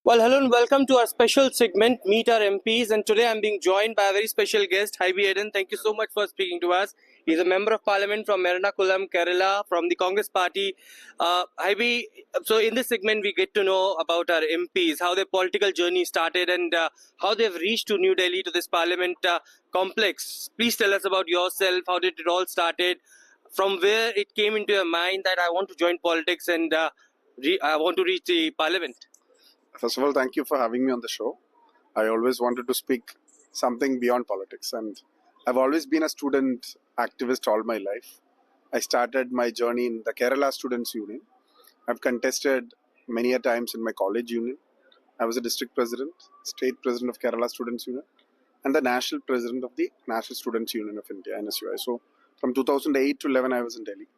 Well, hello and welcome to our special segment, Meet Our MPs. And today I'm being joined by a very special guest, Hibi. Thank you so much for speaking to us. He's a member of parliament from Ernakulam, Kerala, from the Congress party. Hibi, so in this segment, we get to know about our MPs, how their political journey started and how they've reached to New Delhi to this parliament complex. Please tell us about yourself. How did it all started? From where it came into your mind that I want to join politics and I want to reach the parliament? First of all, thank you for having me on the show. I always wanted to speak something beyond politics, and I've always been a student activist all my life. I started my journey in the Kerala Students' Union. I've contested many a times in my college union. I was a district president, state president of Kerala Students' Union, and the national president of the National Students' Union of India, NSUI. So from 2008 to 11, I was in Delhi.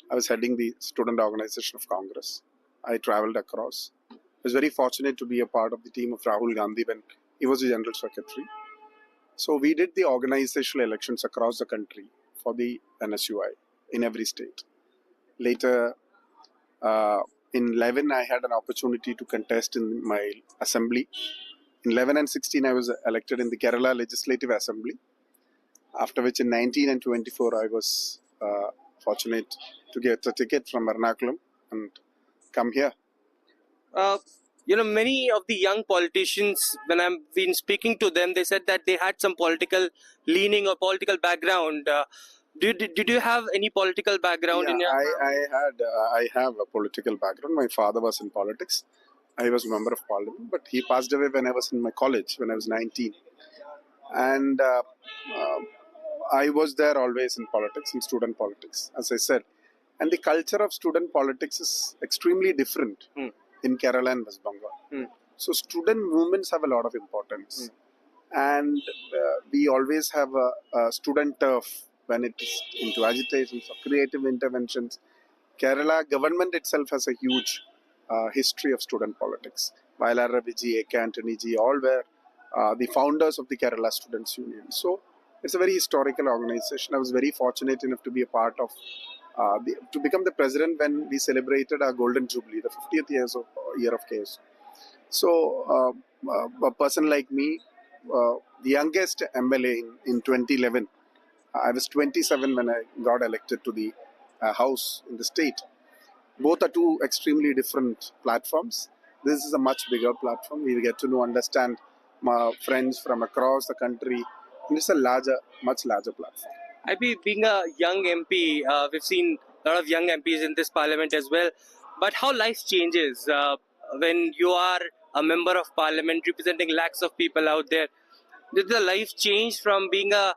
I was heading the student organization of Congress. I traveled across. I was very fortunate to be a part of the team of Rahul Gandhi when he was the General Secretary. So we did the organizational elections across the country for the NSUI in every state. Later, in 11, I had an opportunity to contest in my assembly. In 11 and 16, I was elected in the Kerala Legislative Assembly. After which in 19 and 24, I was fortunate to get a ticket from Ernakulam and come here. Many of the young politicians, when I've been speaking to them, they said that they had some political leaning or political background. Did you have any political background in your... I have a political background. My father was in politics. I was a member of parliament, but he passed away when I was in my college, when I was 19. And I was there always in politics, in student politics, as I said. And the culture of student politics is extremely different in Kerala and West Bengal. So student movements have a lot of importance. And we always have a student turf when it is into agitations or creative interventions. Kerala government itself has a huge history of student politics. Vailara Viji, A.K. Antony ji, all were the founders of the Kerala Students' Union. So it's a very historical organization. I was very fortunate enough to be a part of to become the president when we celebrated our Golden Jubilee, the 50th year of chaos. So a person like me, the youngest MLA in 2011, I was 27 when I got elected to the house in the state. Both are two extremely different platforms. This is a much bigger platform. We get to understand my friends from across the country. And it's a much larger platform. Being a young MP, we've seen a lot of young MPs in this parliament as well. But how life changes when you are a member of parliament representing lakhs of people out there. Did the life change from being a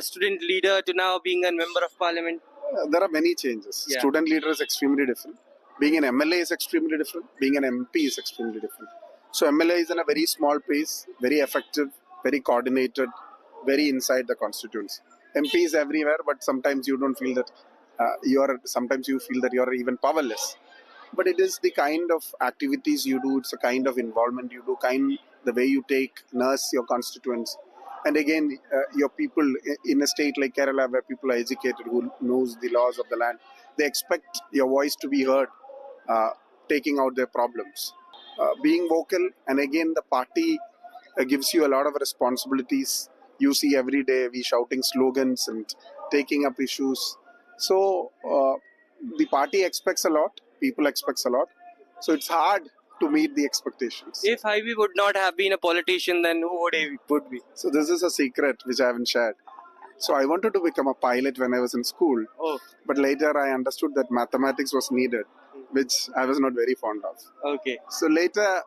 student leader to now being a member of parliament? There are many changes. Yeah. Student leader is extremely different. Being an MLA is extremely different. Being an MP is extremely different. So MLA is in a very small place, very effective, very coordinated, very inside the constituency. MP is everywhere, but sometimes you don't feel that sometimes you feel that you are even powerless. But it is the kind of activities you do, it's the kind of involvement you do, the way you nurse your constituents. And again, your people in a state like Kerala where people are educated, who knows the laws of the land, they expect your voice to be heard, taking out their problems. Being vocal, and again the party gives you a lot of responsibilities. You see every day we shouting slogans and taking up issues. So the party expects a lot, people expects a lot. So it's hard to meet the expectations. If Hibi would not have been a politician, then who would he be? So this is a secret which I haven't shared. So I wanted to become a pilot when I was in school. But later I understood that mathematics was needed, which I was not very fond of. Okay. So later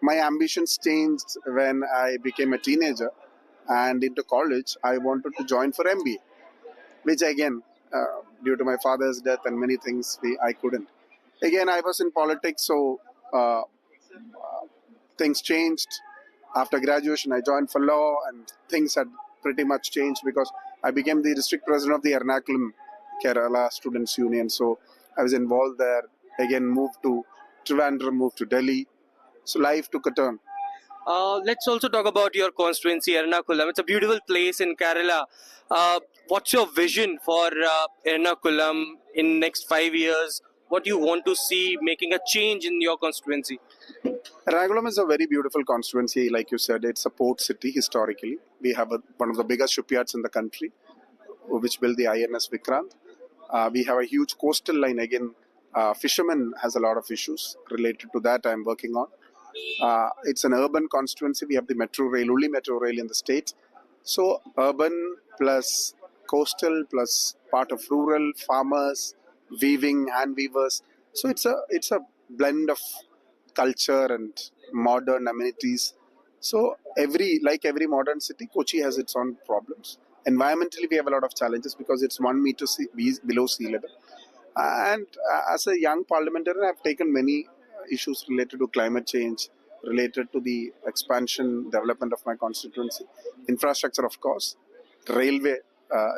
my ambitions changed when I became a teenager. And into college, I wanted to join for MBA, which again, due to my father's death and many things, I couldn't. Again, I was in politics, so things changed. After graduation, I joined for law, and things had pretty much changed because I became the district president of the Ernakulam Kerala Students' Union. So I was involved there. Again, moved to Trivandrum, moved to Delhi. So life took a turn. Let's also talk about your constituency, Ernakulam. It's a beautiful place in Kerala. What's your vision for Ernakulam in next 5 years? what you want to see making a change in your constituency? Rangam is a very beautiful constituency, like you said. It's a port city historically. We have one of the biggest shipyards in the country, which built the INS Vikrant. We have a huge coastal line. Again, fishermen has a lot of issues related to that. I'm working on. It's an urban constituency. We have the metro rail, only metro rail in the state. So urban plus coastal plus part of rural, farmers, weaving, hand weavers. So it's a blend of culture and modern amenities. So every modern city, Kochi has its own problems. Environmentally, we have a lot of challenges because it's 1 meter below sea level. And as a young parliamentarian, I've taken many issues related to climate change, related to the expansion, development of my constituency. Infrastructure, of course. Railway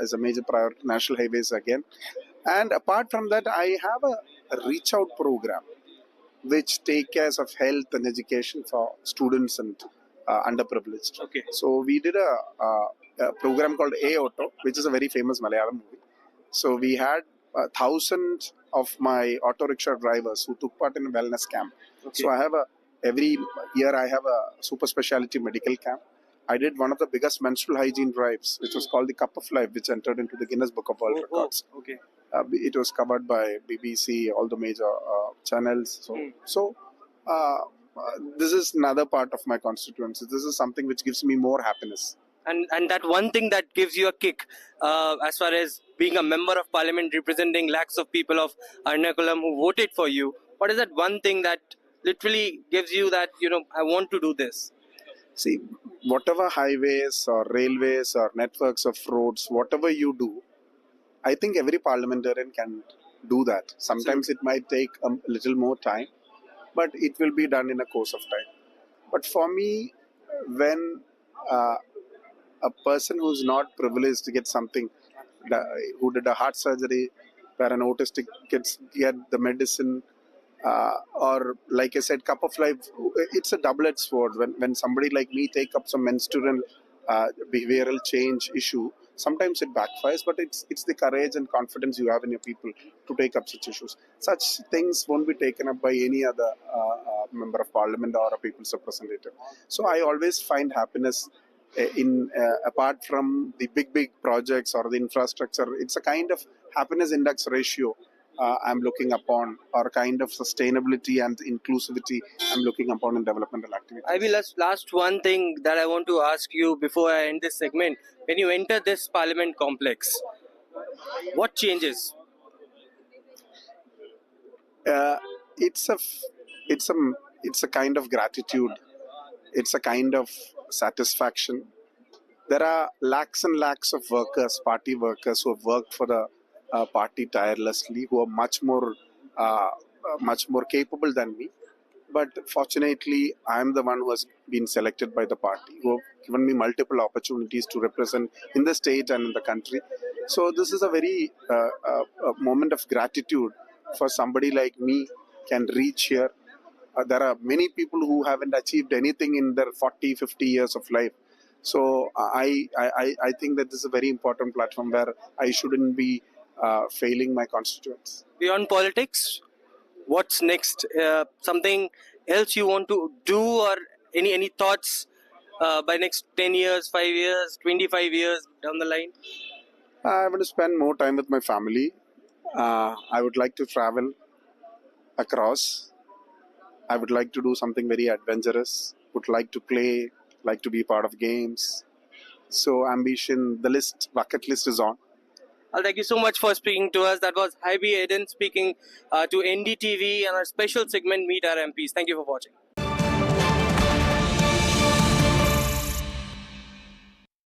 is a major priority, national highways again. And apart from that, I have a reach out program which take care of health and education for students and underprivileged. Okay. So we did a program called A Auto, which is a very famous Malayalam movie. So we had 1,000 of my auto rickshaw drivers who took part in a wellness camp. Okay. So every year I have a super specialty medical camp. I did one of the biggest menstrual hygiene drives, which was called the Cup of Life, which entered into the Guinness Book of World Records. Okay. It was covered by BBC, all the major channels. So this is another part of my constituency. This is something which gives me more happiness. And that one thing that gives you a kick as far as being a member of parliament representing lakhs of people of Ernakulam who voted for you, what is that one thing that literally gives you that, I want to do this? See, whatever highways or railways or networks of roads, whatever you do, I think every parliamentarian can do that. Sometimes it might take a little more time, but it will be done in a course of time. But for me, when a person who's not privileged to get something, who did a heart surgery, where an autistic kids get the medicine, or like I said, Cup of Life, it's a double-edged sword. When somebody like me take up some menstrual behavioral change issue, sometimes it backfires, but it's the courage and confidence you have in your people to take up such issues. Such things won't be taken up by any other member of parliament or a people's representative. So I always find happiness in apart from the big projects or the infrastructure. It's a kind of happiness index ratio I'm looking upon, or kind of sustainability and inclusivity I'm looking upon in developmental activities. I will last one thing that I want to ask you before I end this segment. When you enter this parliament complex, what changes? It's a kind of gratitude. It's a kind of satisfaction. There are lakhs and lakhs of workers, party workers, who have worked for the party tirelessly, who are much more capable than me. But fortunately, I am the one who has been selected by the party, who have given me multiple opportunities to represent in the state and in the country. So this is a very a moment of gratitude for somebody like me can reach here. There are many people who haven't achieved anything in their 40, 50 years of life. So I think that this is a very important platform where I shouldn't be failing my constituents. Beyond politics, what's next? Something else you want to do, or any thoughts by next 10 years, 5 years, 25 years down the line? I want to spend more time with my family. I would like to travel across. I would like to do something very adventurous. Would like to play, like to be part of games. So ambition, bucket list is on. Thank you so much for speaking to us. That was Hibi speaking to NDTV and our special segment Meet Our MPs. Thank you for watching.